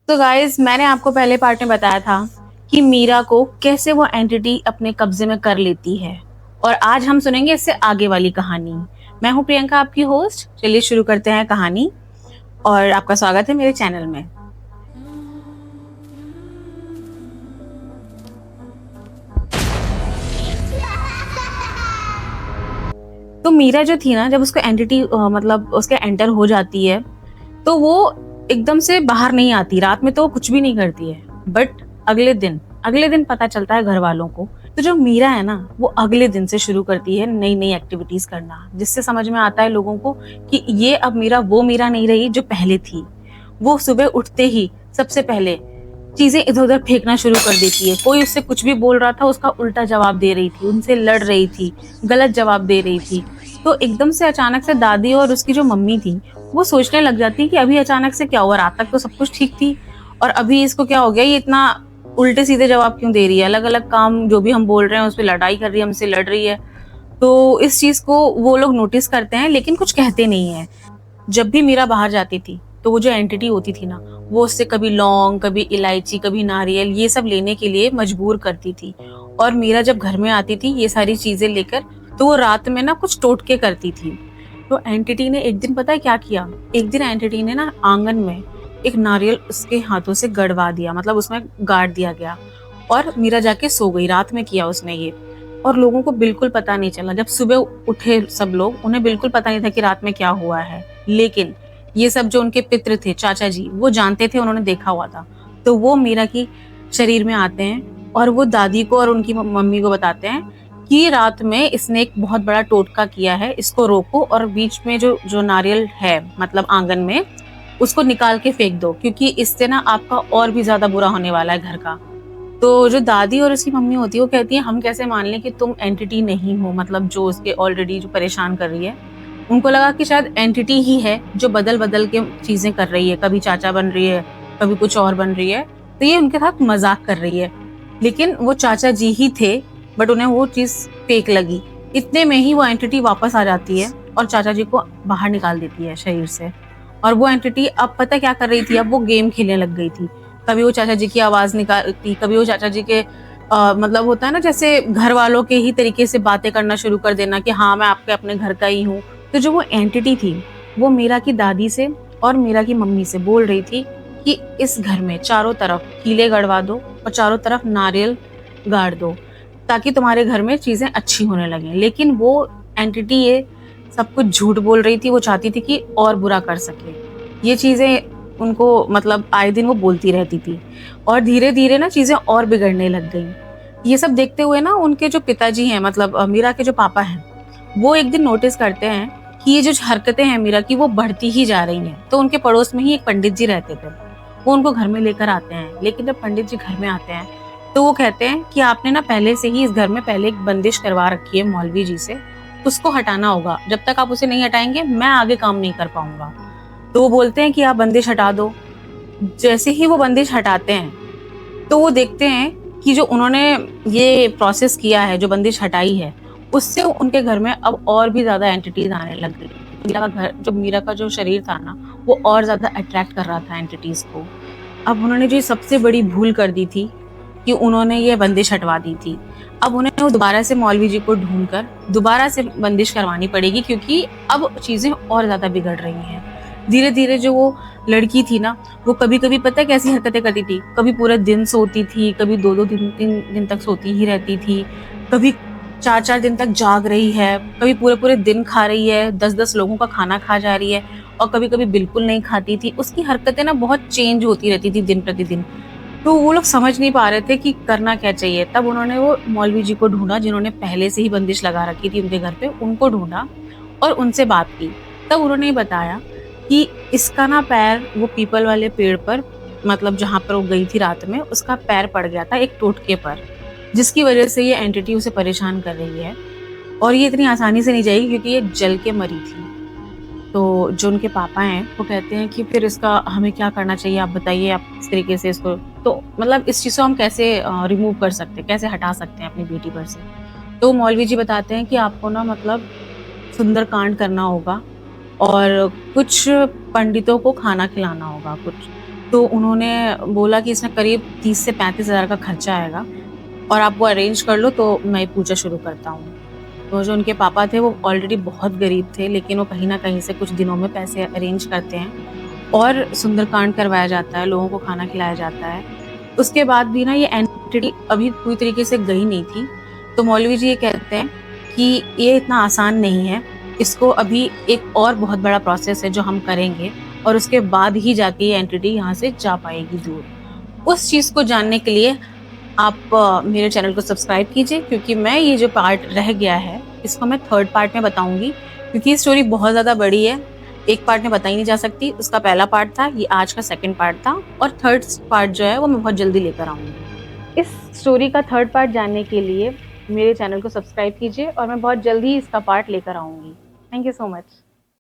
तो गाइस मैंने आपको पहले पार्ट में बताया था कि मीरा को कैसे वो एंटिटी अपने कब्जे में कर लेती है और आज हम सुनेंगे इससे आगे वाली कहानी। मैं हूं प्रियंका, आपकी होस्ट। चलिए शुरू करते हैं कहानी और आपका स्वागत है मेरे चैनल में। तो मीरा जो थी ना, जब उसको एंटिटी मतलब उसके एंटर हो जाती है तो वो एकदम से बाहर नहीं आती। रात में तो वो कुछ भी नहीं करती है, बट अगले दिन पता चलता है घर वालों को। तो जो मीरा है ना, वो अगले दिन से शुरू करती है नई नई एक्टिविटीज करना, जिससे समझ में आता है लोगों को कि ये अब मीरा वो मीरा नहीं रही जो पहले थी। वो सुबह उठते ही सबसे पहले चीजें इधर उधर फेंकना शुरू कर देती है। कोई उससे कुछ भी बोल रहा था, उसका उल्टा जवाब दे रही थी, उनसे लड़ रही थी, गलत जवाब दे रही थी। तो एकदम से अचानक से दादी और उसकी जो मम्मी थी वो सोचने लग जाती है कि अभी अचानक से क्या हुआ, रात तक तो सब कुछ ठीक थी और अभी इसको क्या हो गया, ये इतना उल्टे सीधे जवाब क्यों दे रही है, अलग अलग काम जो भी हम बोल रहे हैं उस पर लड़ाई कर रही है, हमसे लड़ रही है। तो इस चीज को वो लोग नोटिस करते हैं लेकिन कुछ कहते नहीं है। जब भी मीरा बाहर जाती थी तो वो जो एंटिटी होती थी ना, वो उससे कभी लौंग, कभी इलायची, कभी नारियल, ये सब लेने के लिए मजबूर करती थी। और मीरा जब घर में आती थी ये सारी चीजें लेकर, तो वो रात में ना कुछ टोटके करती थी। तो एंटिटी ने एक दिन पता है क्या किया, एक दिन एंटिटी ने ना आंगन में एक नारियल उसके हाथों से गड़वा दिया, मतलब उसमें गाड़ दिया गया और मीरा जाके सो गई। रात में किया उसने ये और लोगों को बिल्कुल पता नहीं चला। जब सुबह उठे सब लोग, उन्हें बिल्कुल पता नहीं था कि रात में क्या हुआ है। लेकिन ये सब जो उनके पितृ थे, चाचा जी, वो जानते थे, उन्होंने देखा हुआ था। तो वो मीरा की शरीर में आते हैं और वो दादी को और उनकी मम्मी को बताते हैं कि रात में इसने एक बहुत बड़ा टोटका किया है, इसको रोको और बीच में जो जो नारियल है, मतलब आंगन में, उसको निकाल के फेंक दो, क्योंकि इससे ना आपका और भी ज्यादा बुरा होने वाला है घर का। तो जो दादी और उसकी मम्मी होती है वो कहती है हम कैसे मान लें कि तुम एंटिटी नहीं हो, मतलब जो उसके ऑलरेडी जो परेशान कर रही है। उनको लगा कि शायद एंटिटी ही है जो बदल बदल के चीजें कर रही है, कभी चाचा बन रही है, कभी कुछ और बन रही है। तो ये उनके साथ मजाक कर रही है। लेकिन वो चाचा जी ही थे, बट उन्हें वो चीज फेक लगी। इतने में ही वो एंटिटी वापस आ जाती है और चाचा जी को बाहर निकाल देती है शरीर से। और वो एंटिटी अब पता क्या कर रही थी, अब वो गेम खेलने लग गई थी। कभी वो चाचा जी की आवाज निकालती, कभी वो चाचा जी के मतलब होता है ना जैसे घर वालों के ही तरीके से बातें करना शुरू कर देना कि हाँ मैं आपके अपने घर का ही हूँ। तो जो वो एंटिटी थी वो मीरा की दादी से और मीरा की मम्मी से बोल रही थी कि इस घर में चारों तरफ कीले गड़वा दो और चारों तरफ नारियल गाड़ दो, ताकि तुम्हारे घर में चीजें अच्छी होने लगें। लेकिन वो एंटिटी ये सब कुछ झूठ बोल रही थी। वो चाहती थी कि और बुरा कर सके। ये चीजें उनको मतलब आए दिन वो बोलती रहती थी और धीरे धीरे ना चीजें और बिगड़ने लग गई। ये सब देखते हुए ना उनके जो पिताजी हैं, मतलब मीरा के जो पापा हैं, वो एक दिन नोटिस करते हैं कि ये जो हरकतें हैं मीरा की वो बढ़ती ही जा रही हैं। तो उनके पड़ोस में ही एक पंडित जी रहते थे, वो उनको घर में लेकर आते हैं। लेकिन जब पंडित जी घर में आते हैं तो वो कहते हैं कि आपने ना पहले से ही इस घर में पहले एक बंदिश करवा रखी है मौलवी जी से, उसको हटाना होगा। जब तक आप उसे नहीं हटाएंगे मैं आगे काम नहीं कर पाऊंगा। तो वो बोलते हैं कि आप बंदिश हटा दो। जैसे ही वो बंदिश हटाते हैं तो वो देखते हैं कि जो उन्होंने ये प्रोसेस किया है, जो बंदिश हटाई है, उससे उनके घर में अब और भी ज्यादा एंटिटीज आने लग गई। मीरा का घर, जो मीरा का जो शरीर था ना, वो और ज्यादा अट्रैक्ट कर रहा था एंटिटीज को। अब उन्होंने जो सबसे बड़ी भूल कर दी थी कि उन्होंने ये बंदिश हटवा दी थी। अब उन्हें वो दोबारा से मौलवी जी को ढूंढकर दोबारा से बंदिश करवानी पड़ेगी, क्योंकि अब चीजें और ज्यादा बिगड़ रही हैं। धीरे धीरे जो वो लड़की थी ना, वो कभी कभी पता है कैसी हरकतें करती थी, कभी पूरे दिन सोती थी, कभी दो दो दिन तीन दिन तक सोती ही रहती थी, कभी चार चार दिन तक जाग रही है, कभी पूरे पूरे दिन खा रही है, 10-10 लोगों का खाना खा जा रही है, और कभी कभी बिल्कुल नहीं खाती थी। उसकी हरकतें ना बहुत चेंज होती रहती थी दिन प्रतिदिन। तो वो लोग समझ नहीं पा रहे थे कि करना क्या चाहिए। तब उन्होंने वो मौलवी जी को ढूंढा जिन्होंने पहले से ही बंदिश लगा रखी थी उनके घर पे, उनको ढूंढा और उनसे बात की। तब उन्होंने बताया कि इसका ना पैर वो पीपल वाले पेड़ पर, मतलब जहां पर वो गई थी रात में, उसका पैर पड़ गया था एक टोटके पर, जिसकी वजह से ये एंटिटी उसे परेशान कर रही है। और ये इतनी आसानी से नहीं जाएगी क्योंकि ये जल के मरी थी। तो जो उनके पापा हैं वो कहते हैं कि फिर इसका हमें क्या करना चाहिए, आप बताइए, आप इस तरीके से इसको, तो मतलब इस चीज़ को हम कैसे रिमूव कर सकते हैं, कैसे हटा सकते हैं अपनी बेटी पर से। तो मौलवी जी बताते हैं कि आपको ना मतलब सुंदरकांड करना होगा और कुछ पंडितों को खाना खिलाना होगा कुछ। तो उन्होंने बोला कि इसमें करीब 30 से 35 हज़ार का खर्चा आएगा और आप वो अरेंज कर लो तो मैं पूजा शुरू करता हूँ। तो जो उनके पापा थे वो ऑलरेडी बहुत गरीब थे, लेकिन वो कहीं न कहीं से कुछ दिनों में पैसे अरेंज करते हैं और सुंदरकांड करवाया जाता है, लोगों को खाना खिलाया जाता है। उसके बाद भी ना ये एंटिटी अभी पूरी तरीके से गई नहीं थी। तो मौलवी जी ये कहते हैं कि ये इतना आसान नहीं है, इसको अभी एक और बहुत बड़ा प्रोसेस है जो हम करेंगे और उसके बाद ही जाके ये एंटिटी यहाँ से जा पाएगी दूर। उस चीज़ को जानने के लिए आप मेरे चैनल को सब्सक्राइब कीजिए, क्योंकि मैं ये जो पार्ट रह गया है, इसको मैं 3rd पार्ट में बताऊँगी, क्योंकि ये स्टोरी बहुत ज़्यादा बड़ी है। एक पार्ट में बताई नहीं जा सकती, उसका पहला पार्ट था, ये आज का 2nd पार्ट था और 3rd पार्ट जो है वो मैं बहुत जल्दी लेकर आऊँगी। इस स्टोरी का 3rd पार्ट जानने के लिए मेरे चैनल को सब्सक्राइब कीजिए और मैं बहुत जल्दी ही इसका पार्ट लेकर आऊँगी। Thank you so much.